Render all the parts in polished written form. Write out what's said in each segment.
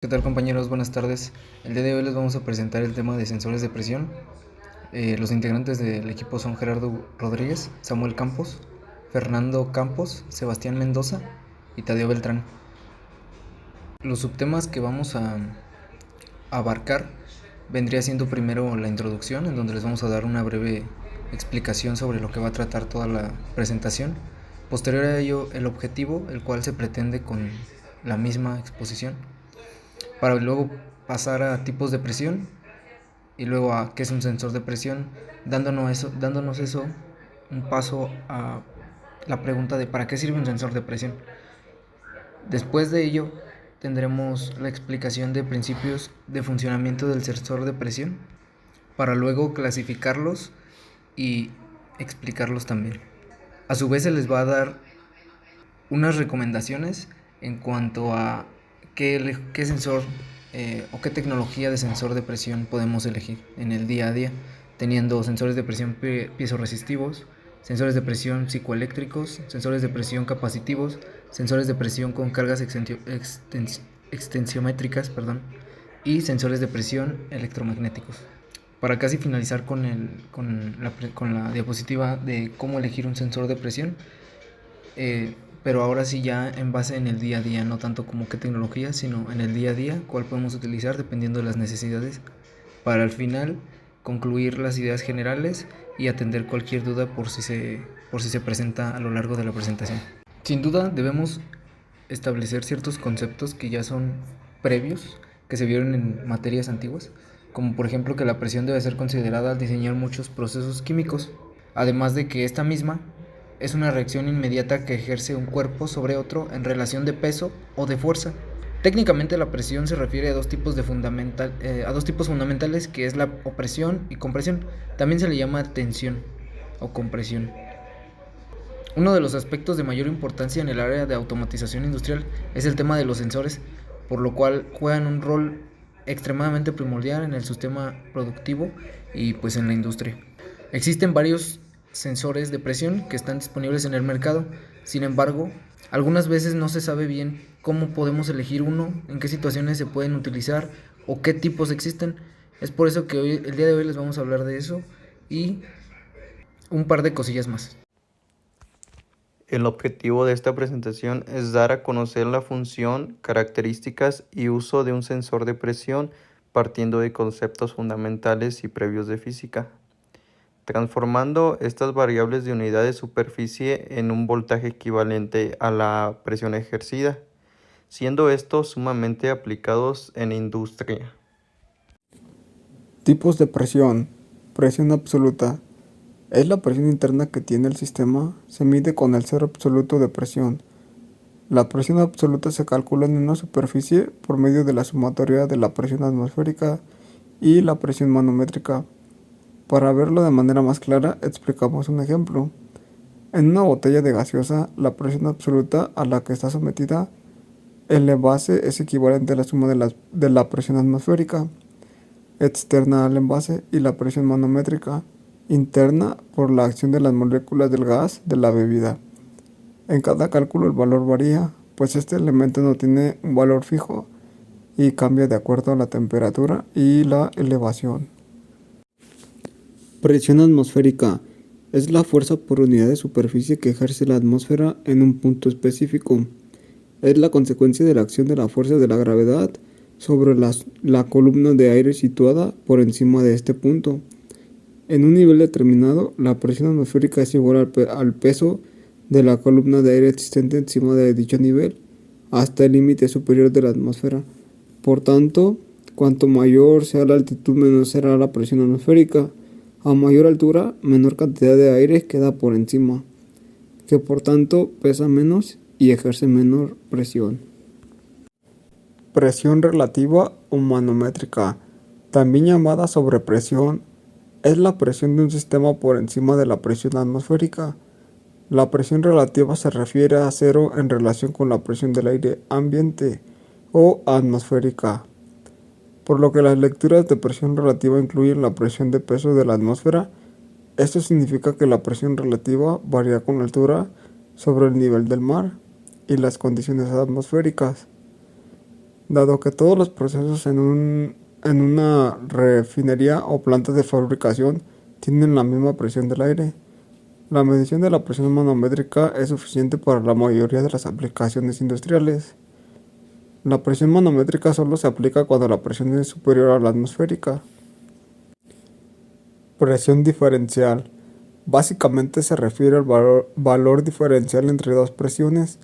¿Qué tal, compañeros? Buenas tardes. El día de hoy les vamos a presentar el tema de sensores de presión. Los integrantes del equipo son Gerardo Rodríguez, Samuel Campos, Fernando Campos, Sebastián Mendoza y Tadeo Beltrán. Los subtemas que vamos a abarcar vendría siendo primero la introducción, en donde les vamos a dar una breve explicación sobre lo que va a tratar toda la presentación. Posterior a ello, el objetivo, el cual se pretende con la misma exposición, para luego pasar a tipos de presión y luego a qué es un sensor de presión, dándonos eso un paso a la pregunta de ¿para qué sirve un sensor de presión? Después de ello tendremos la explicación de principios de funcionamiento del sensor de presión para luego clasificarlos y explicarlos también. A su vez se les va a dar unas recomendaciones en cuanto a qué sensor o qué tecnología de sensor de presión podemos elegir en el día a día, teniendo sensores de presión piezoresistivos, sensores de presión psicoeléctricos, sensores de presión capacitivos, sensores de presión con cargas extensiométricas, y sensores de presión electromagnéticos. Para casi finalizar con la diapositiva de cómo elegir un sensor de presión, pero ahora sí ya en base en el día a día, no tanto como qué tecnología, sino en el día a día, cuál podemos utilizar dependiendo de las necesidades, para al final concluir las ideas generales y atender cualquier duda por si se presenta a lo largo de la presentación. Sin duda debemos establecer ciertos conceptos que ya son previos, que se vieron en materias antiguas, como por ejemplo que la presión debe ser considerada al diseñar muchos procesos químicos, además de que esta misma es una reacción inmediata que ejerce un cuerpo sobre otro en relación de peso o de fuerza. Técnicamente la presión se refiere a dos tipos fundamentales, que es la opresión y compresión. También se le llama tensión o compresión. Uno de los aspectos de mayor importancia en el área de automatización industrial es el tema de los sensores, por lo cual juegan un rol extremadamente primordial en el sistema productivo y pues en la industria. Existen varios sensores de presión que están disponibles en el mercado, sin embargo, algunas veces no se sabe bien cómo podemos elegir uno, en qué situaciones se pueden utilizar o qué tipos existen. Es por eso que el día de hoy les vamos a hablar de eso y un par de cosillas más. El objetivo de esta presentación es dar a conocer la función, características y uso de un sensor de presión partiendo de conceptos fundamentales y previos de física, transformando estas variables de unidad de superficie en un voltaje equivalente a la presión ejercida, siendo estos sumamente aplicados en industria. Tipos de presión. Presión absoluta. Es la presión interna que tiene el sistema. Se mide con el cero absoluto de presión. La presión absoluta se calcula en una superficie por medio de la sumatoria de la presión atmosférica y la presión manométrica. Para verlo de manera más clara, explicamos un ejemplo. En una botella de gaseosa, la presión absoluta a la que está sometida el envase es equivalente a la suma de la presión atmosférica externa al envase y la presión manométrica interna por la acción de las moléculas del gas de la bebida. En cada cálculo el valor varía, pues este elemento no tiene un valor fijo y cambia de acuerdo a la temperatura y la elevación. Presión atmosférica es la fuerza por unidad de superficie que ejerce la atmósfera en un punto específico. Es la consecuencia de la acción de la fuerza de la gravedad sobre la columna de aire situada por encima de este punto. En un nivel determinado, la presión atmosférica es igual al peso de la columna de aire existente encima de dicho nivel, hasta el límite superior de la atmósfera. Por tanto, cuanto mayor sea la altitud, menor será la presión atmosférica. A mayor altura, menor cantidad de aire queda por encima, que por tanto pesa menos y ejerce menor presión. Presión relativa o manométrica, también llamada sobrepresión, es la presión de un sistema por encima de la presión atmosférica. La presión relativa se refiere a cero en relación con la presión del aire ambiente o atmosférica, por lo que las lecturas de presión relativa incluyen la presión de peso de la atmósfera. Esto significa que la presión relativa varía con la altura sobre el nivel del mar y las condiciones atmosféricas. dado que todos los procesos en una refinería o planta de fabricación tienen la misma presión del aire. La medición de la presión manométrica es suficiente para la mayoría de las aplicaciones industriales. La presión manométrica solo se aplica cuando la presión es superior a la atmosférica. Presión diferencial. Básicamente se refiere al valor diferencial entre dos presiones.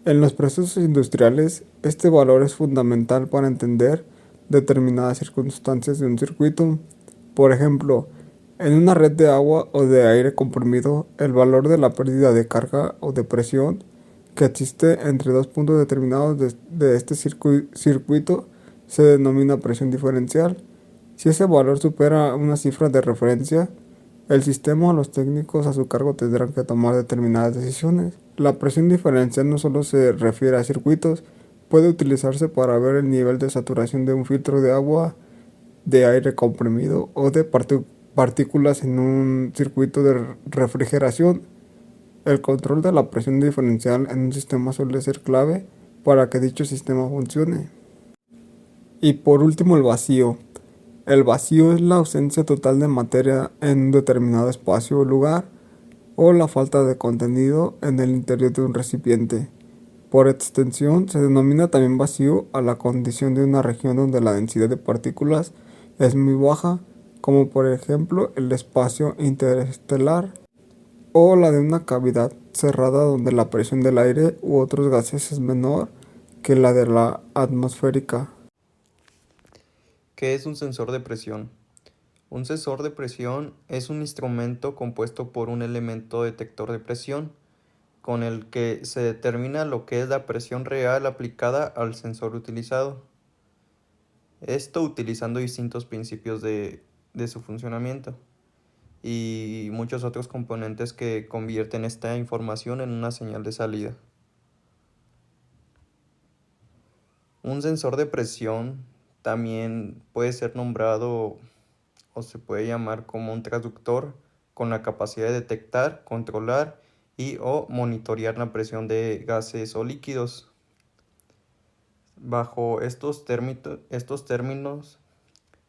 En los procesos industriales, este valor es fundamental para entender determinadas circunstancias de un circuito. Por ejemplo, en una red de agua o de aire comprimido, el valor de la pérdida de carga o de presión que existe entre dos puntos determinados de este circuito se denomina presión diferencial. Si ese valor supera una cifra de referencia, el sistema o los técnicos a su cargo tendrán que tomar determinadas decisiones. La presión diferencial no solo se refiere a circuitos, puede utilizarse para ver el nivel de saturación de un filtro de agua, de aire comprimido o de partículas en un circuito de refrigeración. El control de la presión diferencial en un sistema suele ser clave para que dicho sistema funcione. Y por último, el vacío. El vacío es la ausencia total de materia en un determinado espacio o lugar, o la falta de contenido en el interior de un recipiente. Por extensión, se denomina también vacío a la condición de una región donde la densidad de partículas es muy baja, como por ejemplo el espacio interestelar, o la de una cavidad cerrada donde la presión del aire u otros gases es menor que la de la atmosférica. ¿Qué es un sensor de presión? Un sensor de presión es un instrumento compuesto por un elemento detector de presión, con el que se determina lo que es la presión real aplicada al sensor utilizado. Esto utilizando distintos principios de su funcionamiento y muchos otros componentes que convierten esta información en una señal de salida. Un sensor de presión también puede ser nombrado o se puede llamar como un transductor con la capacidad de detectar, controlar y o monitorear la presión de gases o líquidos. Bajo estos términos,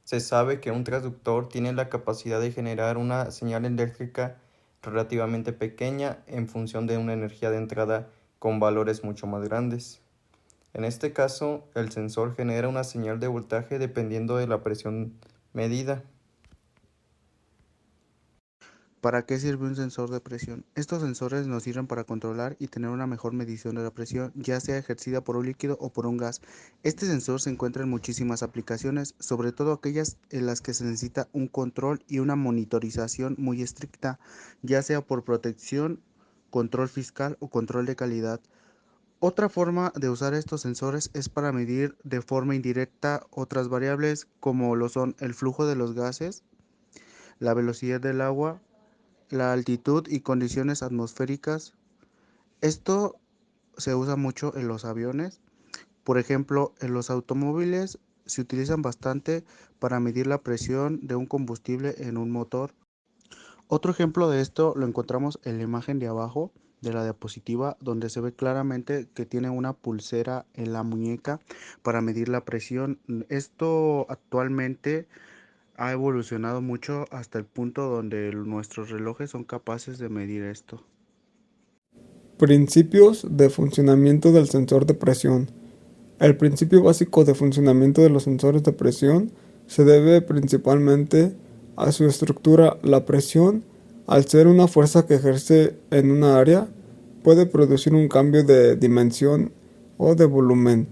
se sabe que un transductor tiene la capacidad de generar una señal eléctrica relativamente pequeña en función de una energía de entrada con valores mucho más grandes. En este caso, el sensor genera una señal de voltaje dependiendo de la presión medida. ¿Para qué sirve un sensor de presión? Estos sensores nos sirven para controlar y tener una mejor medición de la presión, ya sea ejercida por un líquido o por un gas. Este sensor se encuentra en muchísimas aplicaciones, sobre todo aquellas en las que se necesita un control y una monitorización muy estricta, ya sea por protección, control fiscal o control de calidad. Otra forma de usar estos sensores es para medir de forma indirecta otras variables como lo son el flujo de los gases, la velocidad del agua, la altitud y condiciones atmosféricas. Esto se usa mucho en los aviones. Por ejemplo, en los automóviles se utilizan bastante para medir la presión de un combustible en un motor. Otro ejemplo de esto lo encontramos en la imagen de abajo de la diapositiva, donde se ve claramente que tiene una pulsera en la muñeca para medir la presión. Esto actualmente ha evolucionado mucho hasta el punto donde nuestros relojes son capaces de medir esto. Principios de funcionamiento del sensor de presión. El principio básico de funcionamiento de los sensores de presión se debe principalmente a su estructura. La presión, al ser una fuerza que ejerce en una área, puede producir un cambio de dimensión o de volumen,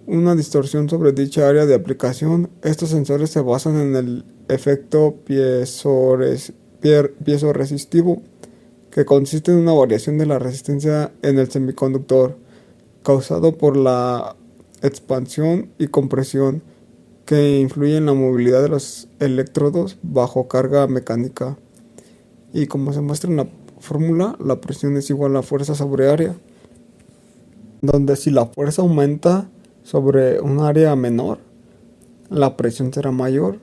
una distorsión sobre dicha área de aplicación. Estos sensores se basan en el efecto piezoresistivo, que consiste en una variación de la resistencia en el semiconductor, causado por la expansión y compresión, que influye en la movilidad de los electrodos bajo carga mecánica. Y como se muestra en la fórmula, la presión es igual a fuerza sobre área, donde si la fuerza aumenta sobre un área menor, la presión será mayor,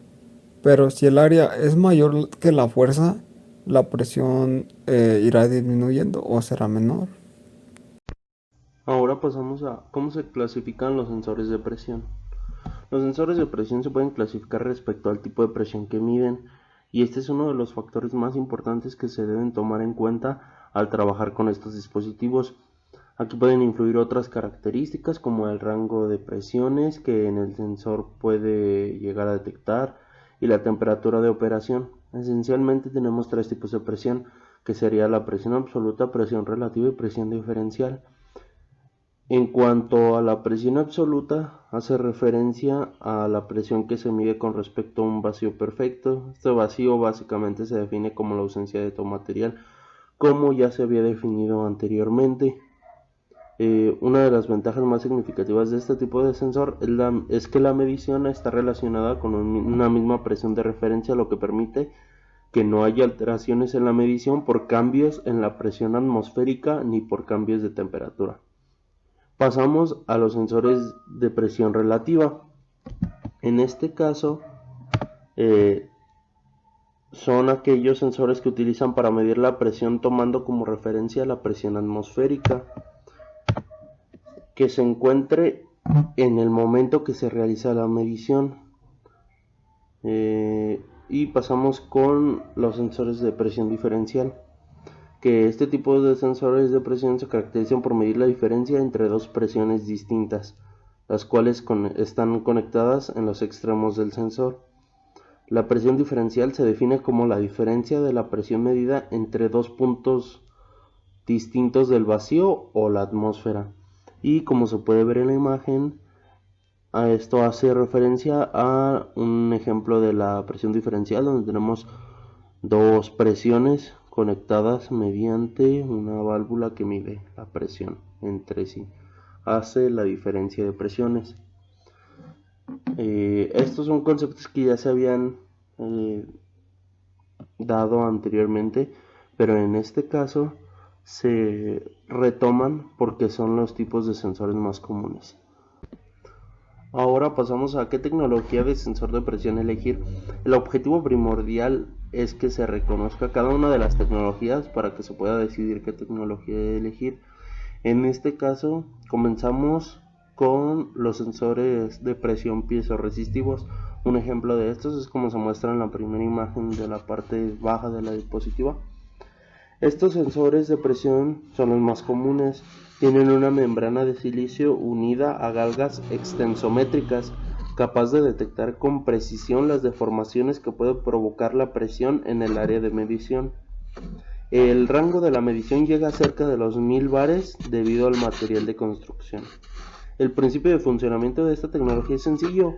pero si el área es mayor que la fuerza, la presión irá disminuyendo o será menor. Ahora pasamos a cómo se clasifican los sensores de presión. Los sensores de presión se pueden clasificar respecto al tipo de presión que miden, y este es uno de los factores más importantes que se deben tomar en cuenta al trabajar con estos dispositivos. Aquí pueden influir otras características como el rango de presiones que en el sensor puede llegar a detectar y la temperatura de operación. Esencialmente tenemos tres tipos de presión, que sería la presión absoluta, presión relativa y presión diferencial. En cuanto a la presión absoluta, hace referencia a la presión que se mide con respecto a un vacío perfecto. Este vacío básicamente se define como la ausencia de todo material, como ya se había definido anteriormente. Una de las ventajas más significativas de este tipo de sensor es que la medición está relacionada con una misma presión de referencia, lo que permite que no haya alteraciones en la medición por cambios en la presión atmosférica ni por cambios de temperatura. Pasamos a los sensores de presión relativa. En este caso, son aquellos sensores que utilizan para medir la presión tomando como referencia la presión atmosférica que se encuentre en el momento que se realiza la medición. Y pasamos con los sensores de presión diferencial, que este tipo de sensores de presión se caracterizan por medir la diferencia entre dos presiones distintas, las cuales están conectadas en los extremos del sensor. La presión diferencial se define como la diferencia de la presión medida entre dos puntos distintos del vacío o la atmósfera. Y como se puede ver en la imagen, a esto hace referencia a un ejemplo de la presión diferencial, donde tenemos dos presiones conectadas mediante una válvula que mide la presión entre sí. Hace la diferencia de presiones. Estos son conceptos que ya se habían dado anteriormente, pero en este caso se retoman porque son los tipos de sensores más comunes. Ahora pasamos a qué tecnología de sensor de presión elegir. El objetivo primordial es que se reconozca cada una de las tecnologías para que se pueda decidir qué tecnología elegir. En este caso comenzamos con los sensores de presión piezoresistivos. Un ejemplo de estos es como se muestra en la primera imagen de la parte baja de la diapositiva. Estos sensores de presión son los más comunes. Tienen una membrana de silicio unida a galgas extensométricas, capaz de detectar con precisión las deformaciones que puede provocar la presión en el área de medición. El rango de la medición llega a cerca de los 1000 bares debido al material de construcción. El principio de funcionamiento de esta tecnología es sencillo.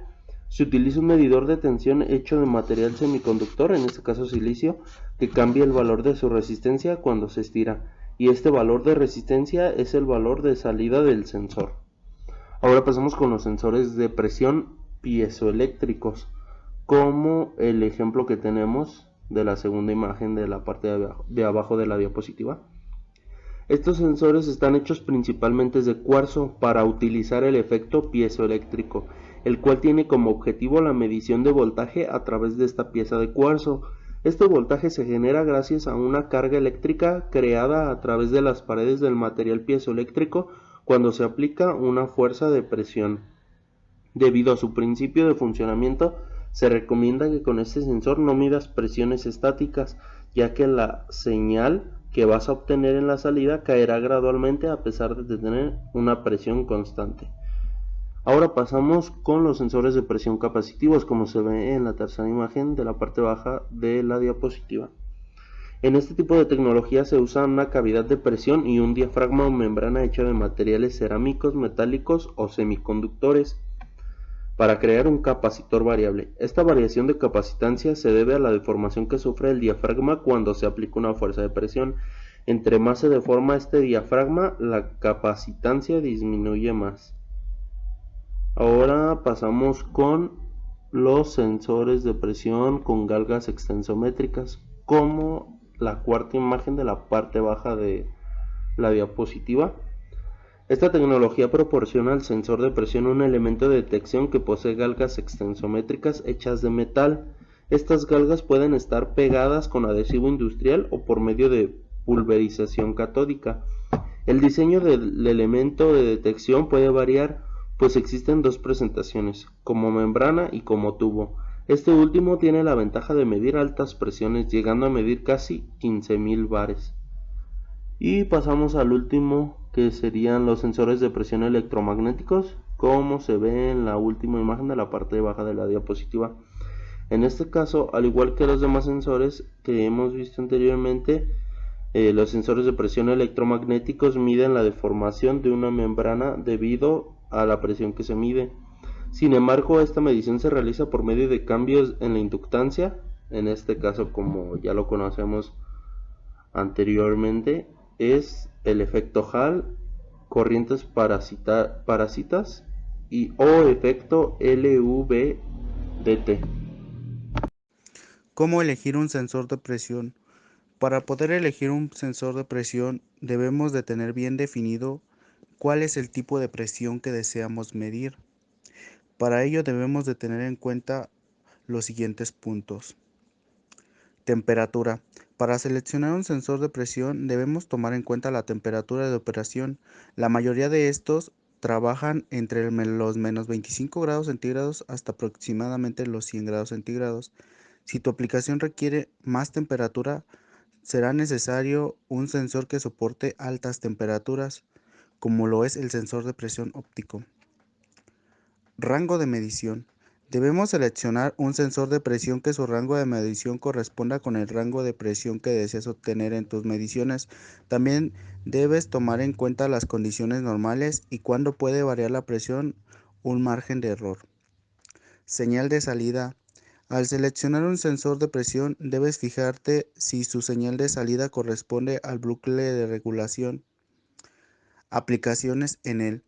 Se utiliza un medidor de tensión hecho de material semiconductor, en este caso silicio, que cambia el valor de su resistencia cuando se estira, y este valor de resistencia es el valor de salida del sensor. Ahora pasamos con los sensores de presión piezoeléctricos, como el ejemplo que tenemos de la segunda imagen de la parte de abajo de la diapositiva. Estos sensores están hechos principalmente de cuarzo para utilizar el efecto piezoeléctrico, el cual tiene como objetivo la medición de voltaje a través de esta pieza de cuarzo. Este voltaje se genera gracias a una carga eléctrica creada a través de las paredes del material piezoeléctrico cuando se aplica una fuerza de presión. Debido a su principio de funcionamiento, se recomienda que con este sensor no midas presiones estáticas, ya que la señal que vas a obtener en la salida caerá gradualmente a pesar de tener una presión constante. Ahora pasamos con los sensores de presión capacitivos, como se ve en la tercera imagen de la parte baja de la diapositiva. En este tipo de tecnología se usa una cavidad de presión y un diafragma o membrana hecha de materiales cerámicos, metálicos o semiconductores para crear un capacitor variable. Esta variación de capacitancia se debe a la deformación que sufre el diafragma cuando se aplica una fuerza de presión. Entre más se deforma este diafragma, la capacitancia disminuye más. Ahora pasamos con los sensores de presión con galgas extensométricas, como la cuarta imagen de la parte baja de la diapositiva. Esta tecnología proporciona al sensor de presión un elemento de detección que posee galgas extensométricas hechas de metal. Estas galgas pueden estar pegadas con adhesivo industrial o por medio de pulverización catódica. El diseño del elemento de detección puede variar, pues existen dos presentaciones, como membrana y como tubo. Este último tiene la ventaja de medir altas presiones, llegando a medir casi 15.000 bares. Y pasamos al último, que serían los sensores de presión electromagnéticos, como se ve en la última imagen de la parte baja de la diapositiva. En este caso, al igual que los demás sensores que hemos visto anteriormente, los sensores de presión electromagnéticos miden la deformación de una membrana debido a la presión que se mide. Sin embargo, esta medición se realiza por medio de cambios en la inductancia, en este caso, como ya lo conocemos anteriormente, es el efecto Hall, corrientes parásitas y o efecto LVDT. ¿Cómo elegir un sensor de presión? Para poder elegir un sensor de presión debemos de tener bien definido cuál es el tipo de presión que deseamos medir. Para ello debemos de tener en cuenta los siguientes puntos. Temperatura. Para seleccionar un sensor de presión debemos tomar en cuenta la temperatura de operación. La mayoría de estos trabajan entre los menos 25 grados centígrados hasta aproximadamente los 100 grados centígrados. Si tu aplicación requiere más temperatura, será necesario un sensor que soporte altas temperaturas, como lo es el sensor de presión óptico. Rango de medición. Debemos seleccionar un sensor de presión que su rango de medición corresponda con el rango de presión que deseas obtener en tus mediciones. También debes tomar en cuenta las condiciones normales y cuándo puede variar la presión, un margen de error. Señal de salida. Al seleccionar un sensor de presión, debes fijarte si su señal de salida corresponde al bucle de regulación. Aplicaciones en él.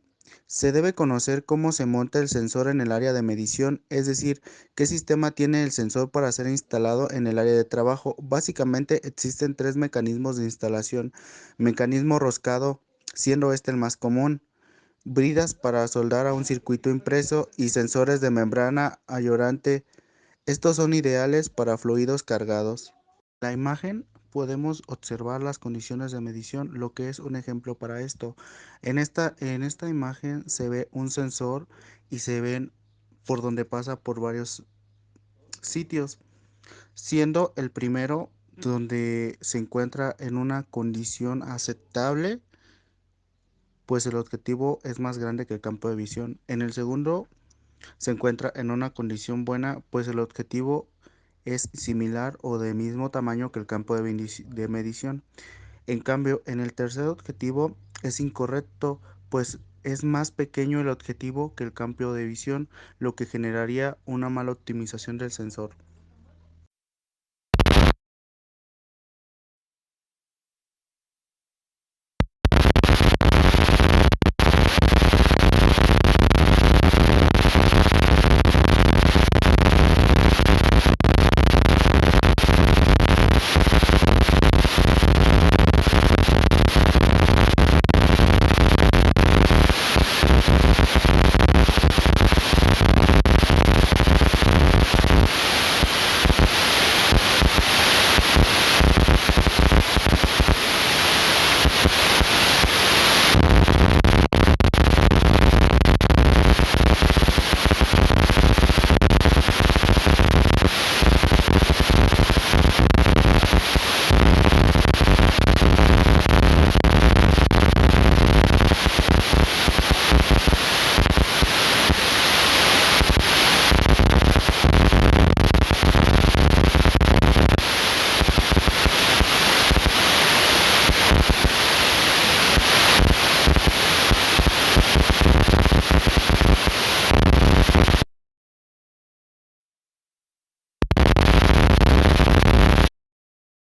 Se debe conocer cómo se monta el sensor en el área de medición, es decir, qué sistema tiene el sensor para ser instalado en el área de trabajo. Básicamente existen tres mecanismos de instalación. Mecanismo roscado, siendo este el más común. Bridas para soldar a un circuito impreso y sensores de membrana ayorante. Estos son ideales para fluidos cargados. En la imagen podemos observar las condiciones de medición, lo que es un ejemplo para esto. En esta imagen se ve un sensor y se ven por donde pasa por varios sitios, siendo el primero donde se encuentra en una condición aceptable, pues el objetivo es más grande que el campo de visión. En el segundo se encuentra en una condición buena, pues el objetivo es similar o de mismo tamaño que el campo de medición. En cambio, en el tercer objetivo es incorrecto, pues es más pequeño el objetivo que el campo de visión, lo que generaría una mala optimización del sensor.